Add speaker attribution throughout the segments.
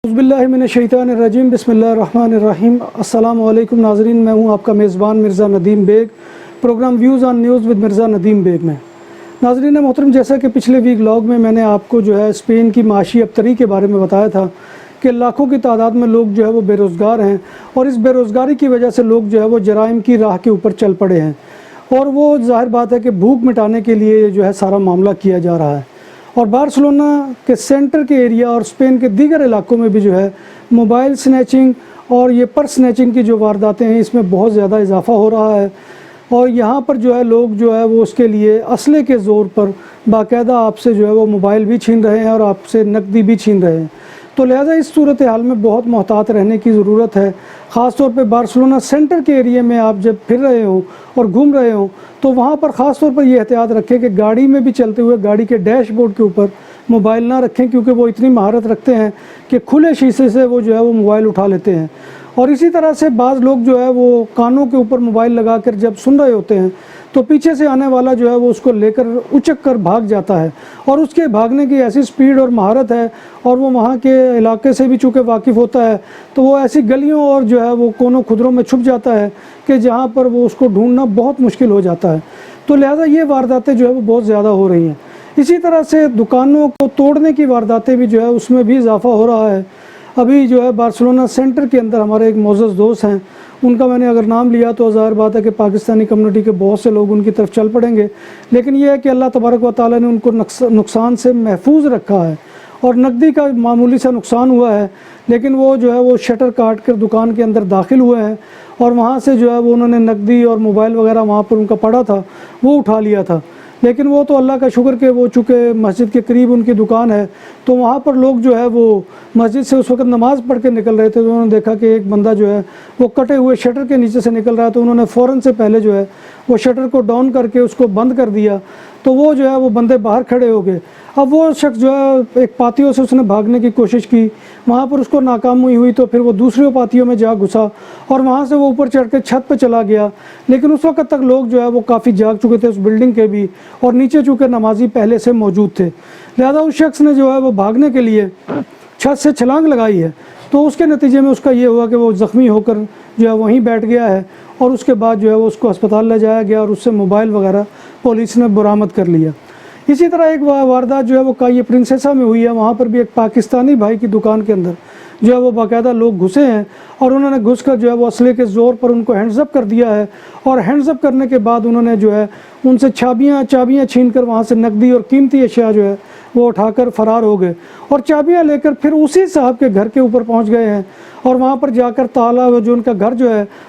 Speaker 1: اعوذ باللہ من الشیطان الرجیم، بسم اللہ الرحمن الرحیم۔ السلام علیکم ناظرین، میں ہوں آپ کا میزبان Mirza Nadeem Baig, programme views on news with Mirza Nadeem Baig میں۔ ناظرین محترم، جیسا کہ پچھلے ویک لاگ میں نے آپ کو سپین کی معاشی ابتری کے بارے میں بتایا تھا کہ لاکھوں کی تعداد میں لوگ وہ بے روزگار ہیں، اور اس بے روزگاری کی وجہ سے لوگ وہ جرائم کی راہ کے اوپر چل پڑے ہیں، اور وہ ظاہر بات ہے کہ بھوک مٹانے کے لیے سارا معاملہ کیا جا رہا ہے۔ اور بارسلونا کے سینٹر کے ایریا اور اسپین کے دیگر علاقوں میں بھی موبائل سنیچنگ اور یہ پرس سنیچنگ کی وارداتیں ہیں، اس میں بہت زیادہ اضافہ ہو رہا ہے، اور یہاں پر لوگ وہ اس کے لیے اسلحے کے زور پر باقاعدہ آپ سے وہ موبائل بھی چھین رہے ہیں اور آپ سے نقدی بھی چھین رہے ہیں۔ تو لہٰذا اس صورتحال میں بہت محتاط رہنے کی ضرورت ہے، خاص طور پہ بارسلونا سینٹر کے ایریے میں آپ جب پھر رہے ہوں اور گھوم رہے ہوں تو وہاں پر خاص طور پر یہ احتیاط رکھیں کہ گاڑی میں بھی چلتے ہوئے گاڑی کے ڈیش بورڈ کے اوپر موبائل نہ رکھیں، کیونکہ وہ اتنی مہارت رکھتے ہیں کہ کھلے شیشے سے وہ موبائل اٹھا لیتے ہیں۔ اور اسی طرح سے بعض لوگ وہ کانوں کے اوپر موبائل لگا کر جب سن رہے ہوتے ہیں تو پیچھے سے آنے والا وہ اس کو لے کر اچک کر بھاگ جاتا ہے، اور اس کے بھاگنے کی ایسی سپیڈ اور مہارت ہے، اور وہ وہاں کے علاقے سے بھی چونکہ واقف ہوتا ہے تو وہ ایسی گلیوں اور وہ کونوں خدروں میں چھپ جاتا ہے کہ جہاں پر وہ اس کو ڈھونڈنا بہت مشکل ہو جاتا ہے۔ تو لہٰذا یہ وارداتیں وہ بہت زیادہ ہو رہی ہیں۔ اسی طرح سے دکانوں کو توڑنے کی وارداتیں بھی اس میں بھی اضافہ ہو رہا ہے۔ ابھی بارسلونا سینٹر کے اندر ہمارے ایک معزز دوست ہیں، ان کا میں نے اگر نام لیا تو ظاہر بات ہے کہ پاکستانی کمیونٹی کے بہت سے لوگ ان کی طرف چل پڑیں گے، لیکن یہ ہے کہ اللہ تبارک و تعالیٰ نے ان کو نقصان سے محفوظ رکھا ہے، اور نقدی کا معمولی سا نقصان ہوا ہے، لیکن وہ وہ شٹر کاٹ کر دکان کے اندر داخل ہوئے ہیں، اور وہاں سے وہ انہوں نے نقدی اور موبائل وغیرہ وہاں پر ان کا پڑا تھا وہ اٹھا لیا تھا۔ لیکن وہ تو اللہ کا شکر کہ وہ چونکہ مسجد کے قریب ان کی دکان ہے تو وہاں پر لوگ وہ مسجد سے اس وقت نماز پڑھ کے نکل رہے تھے، تو انہوں نے دیکھا کہ ایک بندہ وہ کٹے ہوئے شٹر کے نیچے سے نکل رہا ہے، تو انہوں نے فوراً سے پہلے وہ شٹر کو ڈاؤن کر کے اس کو بند کر دیا، تو وہ وہ بندے باہر کھڑے ہو گئے۔ اب وہ شخص ایک پاتیوں سے اس نے بھاگنے کی کوشش کی، وہاں پر اس کو ناکامی ہوئی تو پھر وہ دوسری پاتیوں میں جا گھسا، اور وہاں سے وہ اوپر چڑھ کے چھت پہ چلا گیا، لیکن اس وقت تک لوگ وہ کافی جاگ چکے تھے اس بلڈنگ کے بھی، اور نیچے چونکہ نمازی پہلے سے موجود تھے، لہذا اس شخص نے وہ بھاگنے کے لیے چھت سے چھلانگ لگائی ہے، تو اس کے نتیجے میں اس کا یہ ہوا کہ وہ زخمی ہو کر وہیں بیٹھ گیا ہے، اور اس کے بعد اس کو ہسپتال لے جایا گیا، اور اس سے موبائل وغیرہ پولیس نے برآمد کر لیا۔ اسی طرح ایک واردات وہ کائی پرنسیسا میں ہوئی ہے، وہاں پر بھی ایک پاکستانی بھائی کی دکان کے اندر وہ باقاعدہ لوگ گھسے ہیں، اور انہوں نے گھس کر وہ اسلحے کے زور پر ان کو ہینڈز اپ کر دیا ہے، اور ہینڈز اپ کرنے کے بعد انہوں نے ان سے چابیاں چھین کر وہاں سے نقدی اور قیمتی اشیاء وہ اٹھا کر فرار ہو گئے، اور چابیاں لے کر پھر اسی صاحب کے گھر کے اوپر پہنچ گئے ہیں، اور وہاں پر جا کر تالا ان کا گھر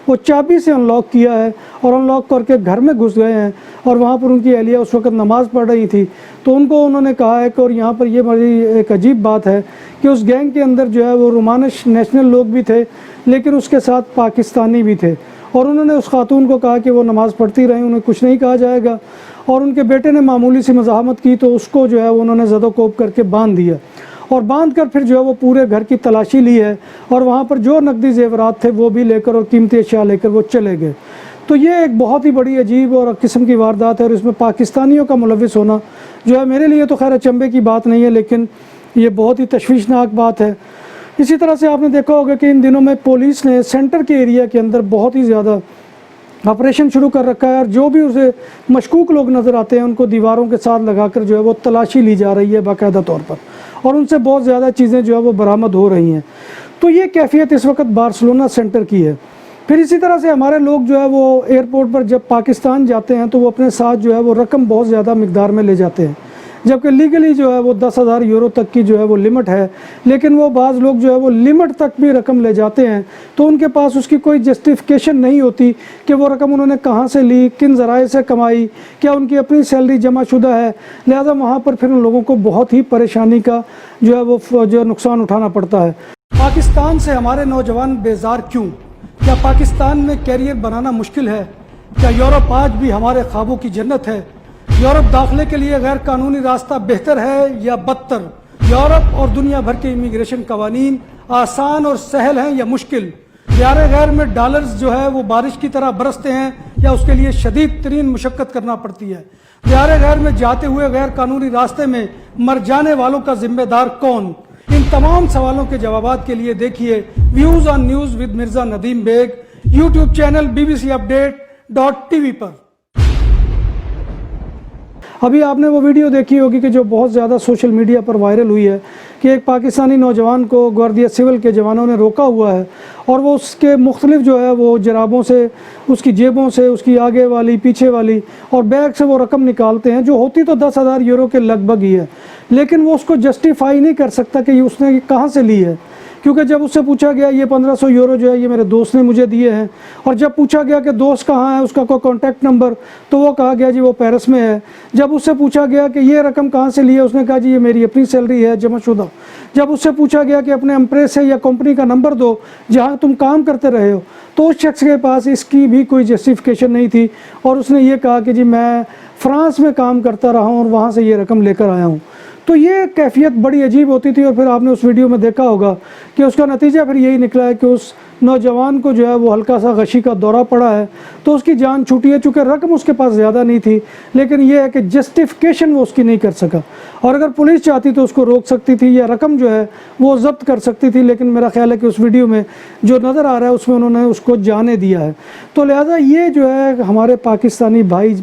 Speaker 1: وہ چابی سے ان لاک کیا ہے، اور ان لاک کر کے گھر میں گھس گئے ہیں، اور وہاں پر ان کی اہلیہ اس وقت نماز پڑھ رہی تھی، تو ان کو انہوں نے کہا ہے کہ، اور یہاں پر یہ بڑی ایک عجیب بات ہے کہ اس گینگ کے اندر وہ رومانش نیشنل لوگ بھی تھے، لیکن اس کے ساتھ پاکستانی بھی تھے، اور انہوں نے اس خاتون کو کہا کہ وہ نماز پڑھتی رہیں، انہیں کچھ نہیں کہا جائے گا، اور ان کے بیٹے نے معمولی سی مزاحمت کی تو اس کو انہوں نے زد و کوب کر کے باندھ دیا، اور باندھ کر پھر وہ پورے گھر کی تلاشی لی ہے، اور وہاں پر جو نقدی زیورات تھے وہ بھی لے کر اور قیمتی اشیاء لے کر وہ چلے گئے۔ تو یہ ایک بہت ہی بڑی عجیب اور قسم کی واردات ہے، اور اس میں پاکستانیوں کا ملوث ہونا میرے لیے تو خیر اچنبے کی بات نہیں ہے، لیکن یہ بہت ہی تشویشناک بات ہے۔ اسی طرح سے آپ نے دیکھا ہوگا کہ ان دنوں میں پولیس نے سینٹر کے ایریا کے اندر بہت ہی زیادہ آپریشن شروع کر رکھا ہے، اور جو بھی اسے مشکوک لوگ نظر آتے ہیں ان کو دیواروں کے ساتھ لگا کر وہ تلاشی لی جا رہی ہے باقاعدہ طور پر، اور ان سے بہت زیادہ چیزیں وہ برآمد ہو رہی ہیں۔ تو یہ کیفیت اس وقت بارسلونا سینٹر کی ہے۔ پھر اسی طرح سے ہمارے لوگ وہ ایئرپورٹ پر جب پاکستان جاتے ہیں تو وہ اپنے ساتھ وہ رقم بہت زیادہ مقدار میں لے جاتے ہیں، جبکہ لیگلی وہ 10,000 یورو تک کی وہ لمٹ ہے، لیکن وہ بعض لوگ وہ لمٹ تک بھی رقم لے جاتے ہیں، تو ان کے پاس اس کی کوئی جسٹیفیکیشن نہیں ہوتی کہ وہ رقم انہوں نے کہاں سے لی، کن ذرائع سے کمائی، کیا ان کی اپنی سیلری جمع شدہ ہے، لہذا وہاں پر پھر ان لوگوں کو بہت ہی پریشانی کا وہ نقصان اٹھانا پڑتا ہے۔ پاکستان سے ہمارے نوجوان بیزار کیوں؟ کیا پاکستان میں کیریئر بنانا مشکل ہے؟ کیا یورپ آج بھی ہمارے خوابوں کی جنت ہے؟ یورپ داخلے کے لیے غیر قانونی راستہ بہتر ہے یا بدتر؟ یورپ اور دنیا بھر کے امیگریشن قوانین آسان اور سہل ہیں یا مشکل؟ دیار غیر میں ڈالرز وہ بارش کی طرح برستے ہیں یا اس کے لیے شدید ترین مشقت کرنا پڑتی ہے؟ دیار غیر میں جاتے ہوئے غیر قانونی راستے میں مر جانے والوں کا ذمہ دار کون؟ ان تمام سوالوں کے جوابات کے لیے دیکھیے views on news with Mirza Nadeem Baig YouTube channel BBCUPDATE.TV پر۔ ابھی آپ نے وہ ویڈیو دیکھی ہوگی کہ جو بہت زیادہ سوشل میڈیا پر وائرل ہوئی ہے کہ ایک پاکستانی نوجوان کو گواردیا سول کے جوانوں نے روکا ہوا ہے اور وہ اس کے مختلف جو ہے وہ جرابوں سے، اس کی جیبوں سے، اس کی آگے والی، پیچھے والی اور بیگ سے وہ رقم نکالتے ہیں جو ہوتی تو 10,000 یورو کے لگ بھگ ہی ہے، لیکن وہ اس کو جسٹیفائی نہیں کر سکتا کہ اس نے کہاں سے لی ہے، کیونکہ جب اس سے پوچھا گیا یہ 1500 یورو جو ہے یہ میرے دوست نے مجھے دیے ہیں، اور جب پوچھا گیا کہ دوست کہاں ہے، اس کا کوئی کانٹیکٹ نمبر، تو وہ کہا گیا جی وہ پیرس میں ہے۔ جب اس سے پوچھا گیا کہ یہ رقم کہاں سے لی ہے، اس نے کہا جی یہ میری اپنی سیلری ہے جمع شدہ۔ جب اس سے پوچھا گیا کہ اپنے امپریس سے یا کمپنی کا نمبر دو جہاں تم کام کرتے رہے ہو، تو اس شخص کے پاس اس کی بھی کوئی جسٹیفیکیشن نہیں تھی، اور اس نے یہ کہا کہ جی میں فرانس میں کام کرتا رہا ہوں اور وہاں سے یہ رقم لے کر آیا ہوں۔ تو یہ کیفیت بڑی عجیب ہوتی تھی، اور پھر آپ نے اس ویڈیو میں دیکھا ہوگا کہ اس کا نتیجہ پھر یہی نکلا ہے کہ اس نوجوان کو جو ہے وہ ہلکا سا غشی کا دورہ پڑا ہے، تو اس کی جان چھوٹی ہے، چونکہ رقم اس کے پاس زیادہ نہیں تھی، لیکن یہ ہے کہ جسٹیفیکیشن وہ اس کی نہیں کر سکا، اور اگر پولیس چاہتی تو اس کو روک سکتی تھی یا رقم جو ہے وہ ضبط کر سکتی تھی، لیکن میرا خیال ہے کہ اس ویڈیو میں جو نظر آ رہا ہے اس میں انہوں نے اس کو جانے دیا ہے۔ تو لہٰذا یہ جو ہے ہمارے پاکستانی بھائی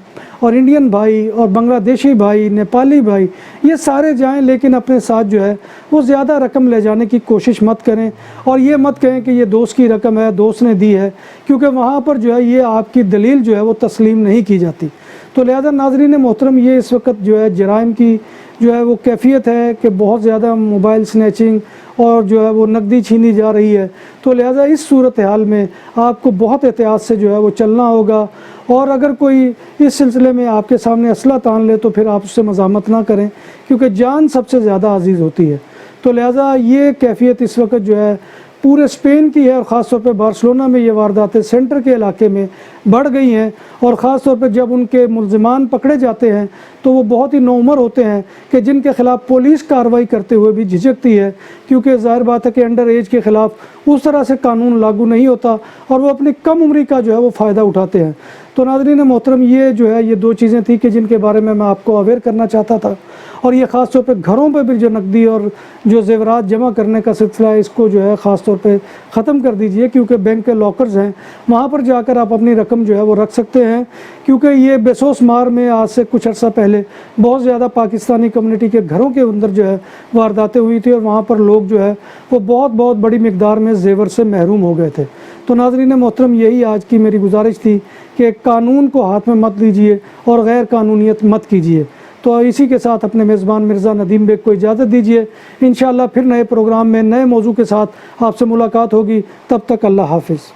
Speaker 1: اور انڈین بھائی اور بنگلہ دیشی بھائی، نیپالی بھائی، یہ سارے جائیں، لیکن اپنے ساتھ جو ہے وہ زیادہ رقم لے جانے کی کوشش مت کریں، اور یہ مت کہیں کہ یہ دوست کی رقم ہے، دوست نے دی ہے، کیونکہ وہاں پر جو ہے یہ آپ کی دلیل جو ہے وہ تسلیم نہیں کی جاتی۔ تو لہذا ناظرین محترم، یہ اس وقت جو ہے جرائم کی جو ہے وہ کیفیت ہے کہ بہت زیادہ موبائل سنیچنگ اور جو ہے وہ نقدی چھینی جا رہی ہے، تو لہذا اس صورتحال میں آپ کو بہت احتیاط سے جو ہے وہ چلنا ہوگا، اور اگر کوئی اس سلسلے میں آپ کے سامنے اسلحہ تان لے تو پھر آپ اس سے مزاحمت نہ کریں، کیونکہ جان سب سے زیادہ عزیز ہوتی ہے۔ تو لہذا یہ کیفیت اس وقت جو ہے پورے اسپین کی ہے، اور خاص طور پہ بارسلونا میں یہ وارداتیں سینٹر کے علاقے میں بڑھ گئی ہیں، اور خاص طور پہ جب ان کے ملزمان پکڑے جاتے ہیں تو وہ بہت ہی نوعمر ہوتے ہیں کہ جن کے خلاف پولیس کارروائی کرتے ہوئے بھی جھجکتی ہے، کیونکہ ظاہر بات ہے کہ انڈر ایج کے خلاف اس طرح سے قانون لاگو نہیں ہوتا، اور وہ اپنی کم عمری کا جو ہے وہ فائدہ اٹھاتے ہیں۔ تو ناظرین محترم، یہ جو ہے یہ دو چیزیں تھیں کہ جن کے بارے میں آپ کو اویئر کرنا چاہتا تھا، اور یہ خاص طور پہ گھروں پہ بھی جو نقدی اور جو زیورات جمع کرنے کا سلسلہ ہے اس کو جو ہے خاص طور پہ ختم کر دیجئے، کیونکہ بینک کے لاکرز ہیں، وہاں پر جا کر آپ اپنی رقم جو ہے وہ رکھ سکتے ہیں، کیونکہ یہ بیسوس مار میں آج سے کچھ عرصہ پہلے بہت زیادہ پاکستانی کمیونٹی کے گھروں کے اندر جو ہے وارداتیں ہوئی تھی، اور وہاں پر لوگ جو ہے وہ بہت بڑی مقدار میں زیور سے محروم ہو گئے تھے۔ تو ناظرین محترم، یہی آج کی میری گزارش تھی کہ قانون کو ہاتھ میں مت لیجئے اور غیر قانونیت مت کیجئے۔ تو اسی کے ساتھ اپنے میزبان مرزا ندیم بیگ کو اجازت دیجیے، انشاءاللہ پھر نئے پروگرام میں نئے موضوع کے ساتھ آپ سے ملاقات ہوگی، تب تک اللہ حافظ۔